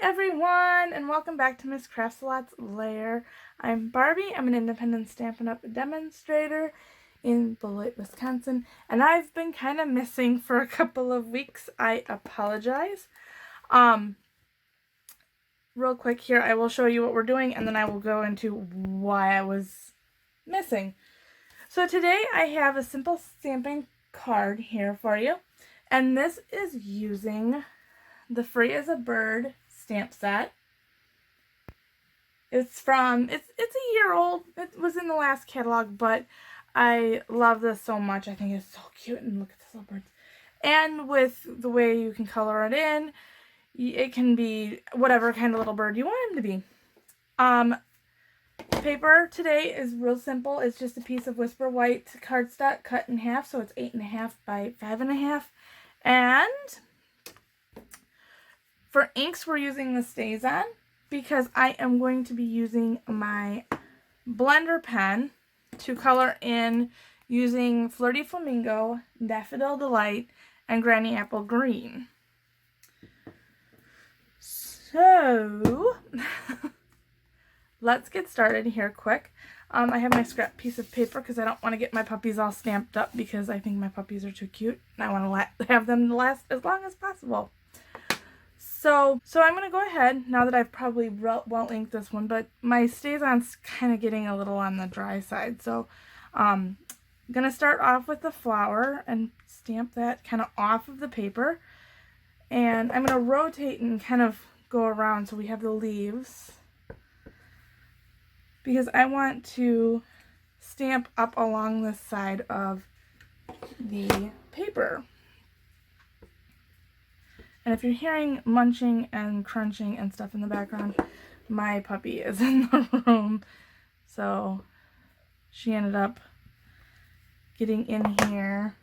everyone, and welcome back to ms.craftsalots Lair. I'm Barbie. I'm an independent Stampin' Up! Demonstrator in Beloit, Wisconsin, and I've been kind of missing for a couple of weeks. I apologize. Real quick here, I will show you what we're doing, and then I will go into why I was missing. So today I have a simple stamping card here for you, and this is using the Free as a Bird stamp set. It's a year old. It was in the last catalog, but I love this so much. I think it's so cute, and look at the little birds. And with the way you can color it in, it can be whatever kind of little bird you want him to be. Paper today is real simple. It's just a piece of Whisper White cardstock cut in half, so it's 8.5 by 5.5. And for inks, we're using the StazOn because I am going to be using my blender pen to color in using Flirty Flamingo, Daffodil Delight, and Granny Apple Green. So, let's get started here quick. I have my scrap piece of paper because I don't want to get my puppies all stamped up because I think my puppies are too cute and I want to have them last as long as possible. So I'm going to go ahead, now that I've probably well inked this one, but my StazOn's kind of getting a little on the dry side. So I'm going to start off with the flower and stamp that kind of off of the paper. And I'm going to rotate and kind of go around so we have the leaves, because I want to stamp up along this side of the paper. And if you're hearing munching and crunching and stuff in the background, my puppy is in the room. So she ended up getting in here.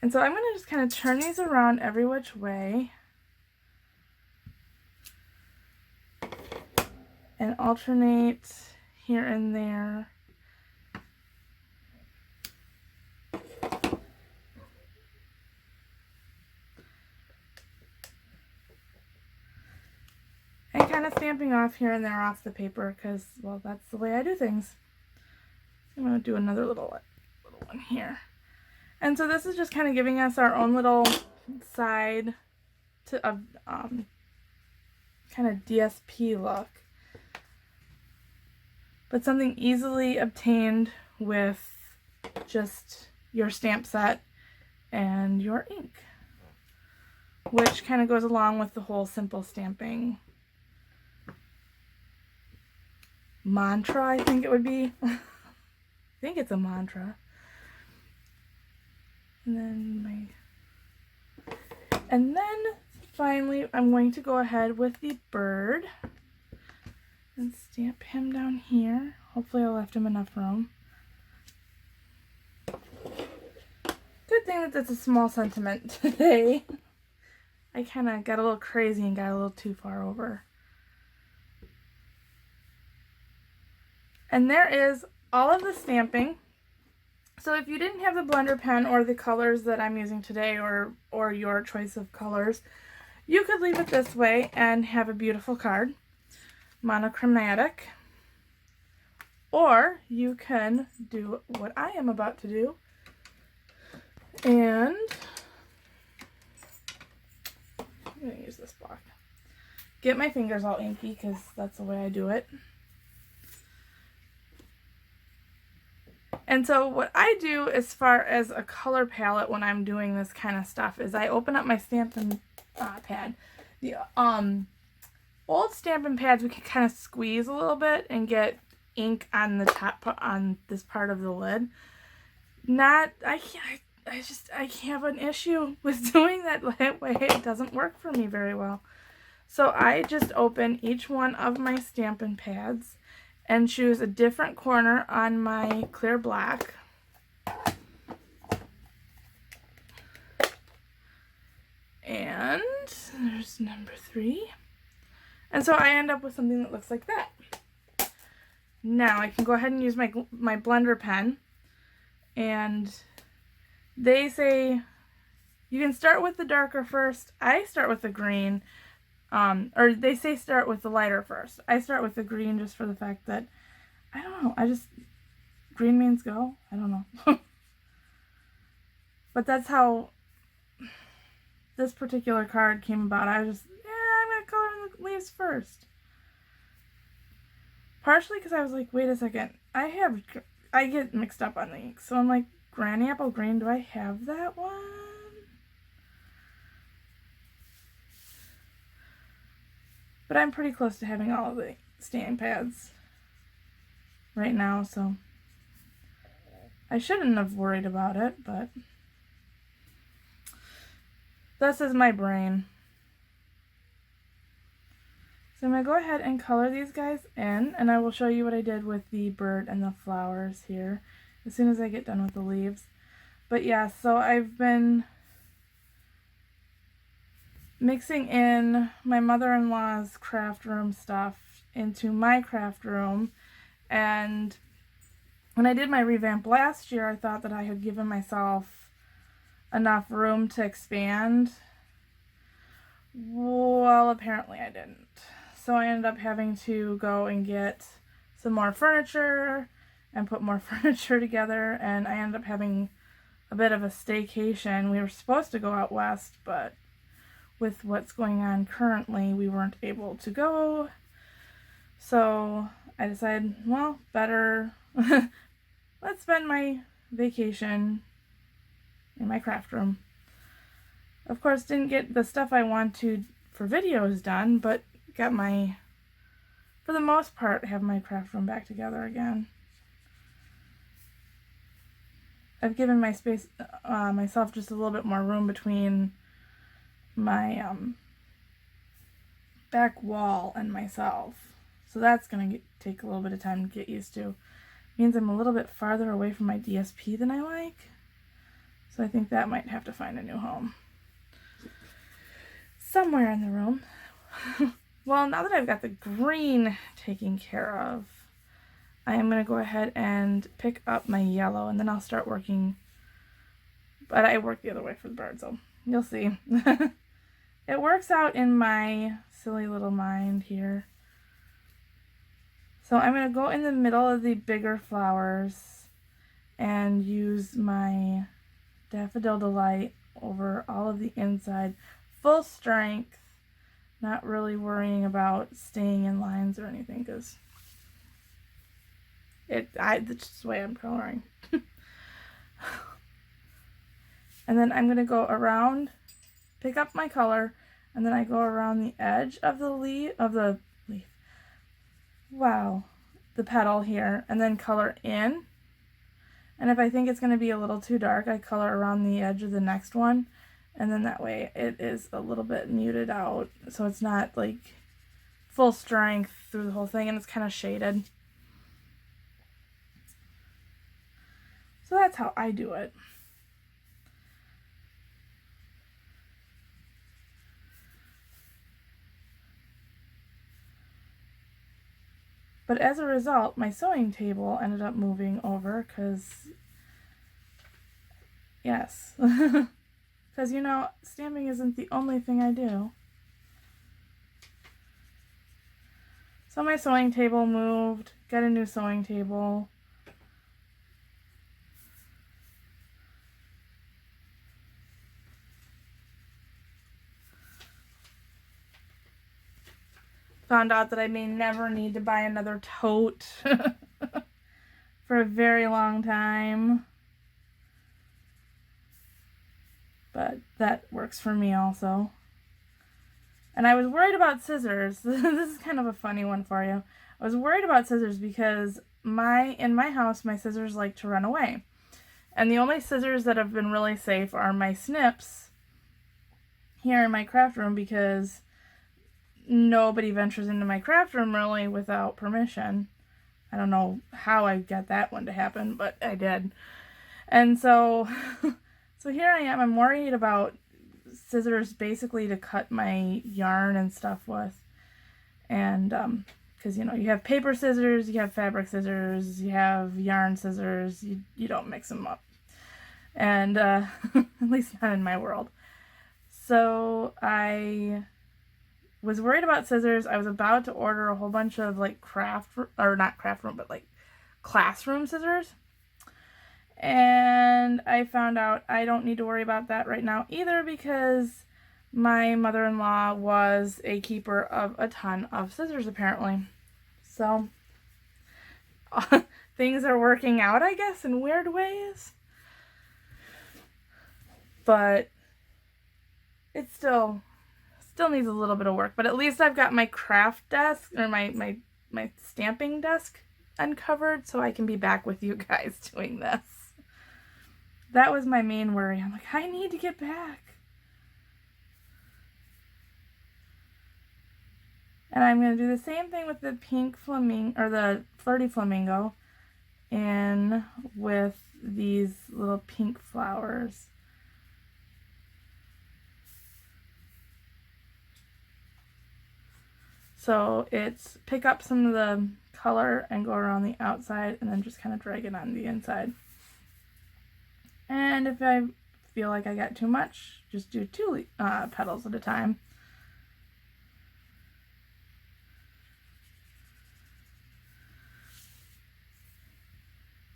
And so I'm going to just kind of turn these around every which way and alternate here and there. And kind of stamping off here and there off the paper because, well, that's the way I do things. I'm going to do another little one here. And so this is just kind of giving us our own little side to kind of DSP look. But something easily obtained with just your stamp set and your ink, which kind of goes along with the whole simple stamping mantra, I think it would be. I think it's a mantra. And then finally I'm going to go ahead with the bird and stamp him down here. Hopefully I left him enough room. Good thing that that's a small sentiment today. I kind of got a little crazy and got a little too far over. And there is all of the stamping. So if you didn't have the blender pen or the colors that I'm using today, or your choice of colors, you could leave it this way and have a beautiful card, monochromatic. Or you can do what I am about to do and I'm going to use this block. Get my fingers all inky because that's the way I do it. And so what I do as far as a color palette when I'm doing this kind of stuff is I open up my Stampin' pad. The old Stampin' pads we can kind of squeeze a little bit and get ink on the top, on this part of the lid. I have an issue with doing that way. It doesn't work for me very well. So I just open each one of my Stampin' pads and choose a different corner on my clear black. And there's number 3. And so I end up with something that looks like that. Now I can go ahead and use my blender pen, and they say You can start with the darker first. I start with the green. Or they say start with the lighter first. I start with the green just for the fact that, I don't know, green means go? I don't know. But that's how this particular card came about. I was just, I'm going to color in the leaves first. Partially because I was like, wait a second, I get mixed up on the ink. So I'm like, Granny Apple Green, do I have that one? But I'm pretty close to having all of the stamp pads right now, so I shouldn't have worried about it, but this is my brain. So I'm going to go ahead and color these guys in, and I will show you what I did with the bird and the flowers here as soon as I get done with the leaves. But yeah, so I've been mixing in my mother-in-law's craft room stuff into my craft room, and when I did my revamp last year, I thought that I had given myself enough room to expand. Well, apparently I didn't. So I ended up having to go and get some more furniture and put more furniture together, and I ended up having a bit of a staycation. We were supposed to go out west, but with what's going on currently, we weren't able to go. So I decided, well, better let's spend my vacation in my craft room. Of course, didn't get the stuff I wanted for videos done, but got for the most part, have my craft room back together again. I've given my space, myself just a little bit more room between my back wall and myself. So that's going to take a little bit of time to get used to. Means I'm a little bit farther away from my DSP than I like. So I think that might have to find a new home. Somewhere in the room. Well, now that I've got the green taken care of, I am going to go ahead and pick up my yellow, and then I'll start working. But I work the other way for the bird, so you'll see. It works out in my silly little mind here. So I'm going to go in the middle of the bigger flowers and use my Daffodil Delight over all of the inside. Full strength, not really worrying about staying in lines or anything, because that's just the way I'm coloring. And then I'm going to go around, pick up my color, and then I go around the edge of the leaf, the petal here, and then color in. And if I think it's going to be a little too dark, I color around the edge of the next one, and then that way it is a little bit muted out, so it's not like full strength through the whole thing, and it's kind of shaded. So that's how I do it. But as a result, my sewing table ended up moving over because, yes, because, you know, stamping isn't the only thing I do. So my sewing table moved, got a new sewing table. Found out that I may never need to buy another tote for a very long time. But that works for me also. And I was worried about scissors. This is kind of a funny one for you. I was worried about scissors because in my house, my scissors like to run away. And the only scissors that have been really safe are my snips here in my craft room, because nobody ventures into my craft room really without permission. I don't know how I got that one to happen, but I did. And so, so here I am. I'm worried about scissors basically to cut my yarn and stuff with. And, because, you know, you have paper scissors, you have fabric scissors, you have yarn scissors, you don't mix them up. And, at least not in my world. So I was worried about scissors. I was about to order a whole bunch of like not craft room, but like classroom scissors. And I found out I don't need to worry about that right now either, because my mother-in-law was a keeper of a ton of scissors apparently. So things are working out, I guess, in weird ways. But it still needs a little bit of work. But at least I've got my craft desk, or my stamping desk uncovered, so I can be back with you guys doing this. That was my main worry. I'm like, I need to get back. And I'm going to do the same thing with the pink flamingo, or the flirty flamingo, and with these little pink flowers. So it's pick up some of the color and go around the outside, and then just kind of drag it on the inside. And if I feel like I got too much, just do 2 petals at a time.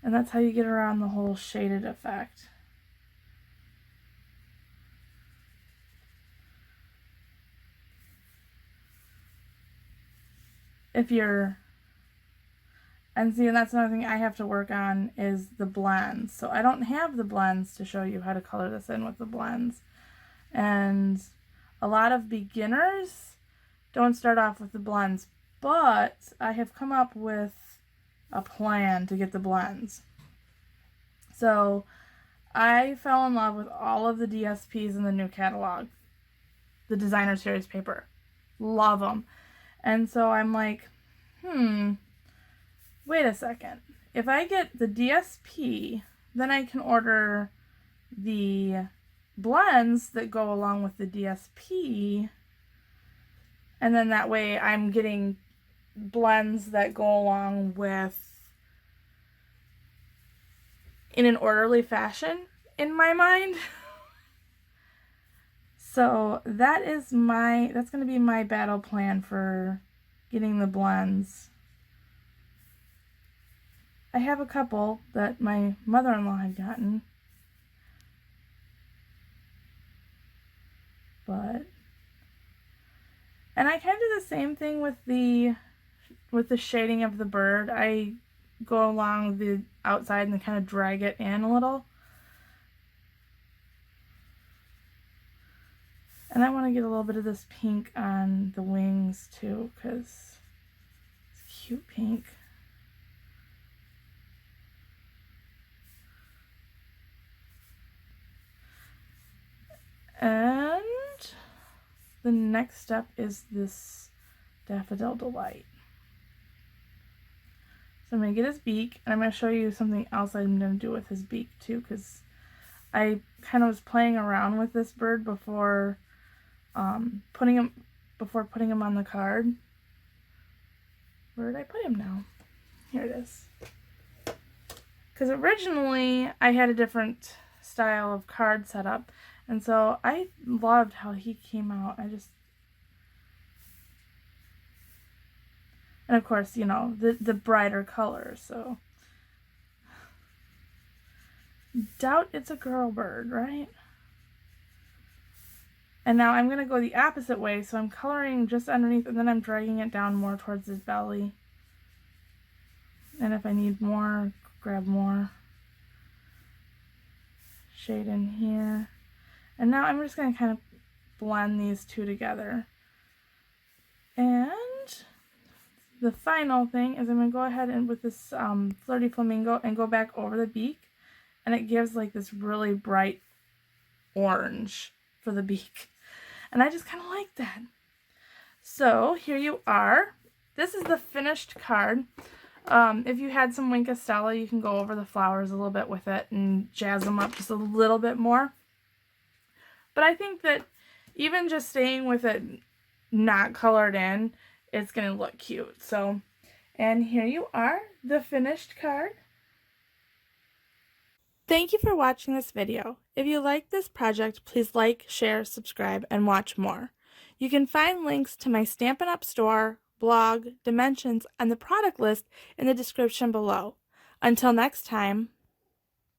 And that's how you get around the whole shaded effect. And that's another thing I have to work on, is the blends. So I don't have the blends to show you how to color this in with the blends. And a lot of beginners don't start off with the blends, but I have come up with a plan to get the blends. So I fell in love with all of the DSPs in the new catalog, the designer series paper. Love them. And so I'm like, wait a second. If I get the DSP, then I can order the blends that go along with the DSP, and then that way I'm getting blends that go along with in an orderly fashion in my mind. So that's going to be my battle plan for getting the blends. I have a couple that my mother-in-law had gotten, and I kind of do the same thing with the shading of the bird. I go along the outside and kind of drag it in a little. And I want to get a little bit of this pink on the wings too, because it's cute pink. And the next step is this Daffodil Delight. So I'm going to get his beak, and I'm going to show you something else I'm going to do with his beak too, because I kind of was playing around with this bird before putting him on the card. Where did I put him now? Here it is. Because originally I had a different style of card setup, and so I loved how he came out. And of course, you know, the brighter colors, so. Doubt it's a girl bird, right? And now I'm going to go the opposite way, so I'm coloring just underneath, and then I'm dragging it down more towards his belly. And if I need more, grab more. Shade in here. And now I'm just going to kind of blend these two together. And the final thing is I'm going to go ahead and with this Flirty Flamingo and go back over the beak. And it gives like this really bright orange for the beak. And I just kind of like that. So here you are. This is the finished card. If you had some Wink of Stella, you can go over the flowers a little bit with it and jazz them up just a little bit more. But I think that even just staying with it not colored in, it's going to look cute. So, and here you are, the finished card. Thank you for watching this video. If you like this project, please like, share, subscribe, and watch more. You can find links to my Stampin' Up! Store, blog, dimensions, and the product list in the description below. Until next time.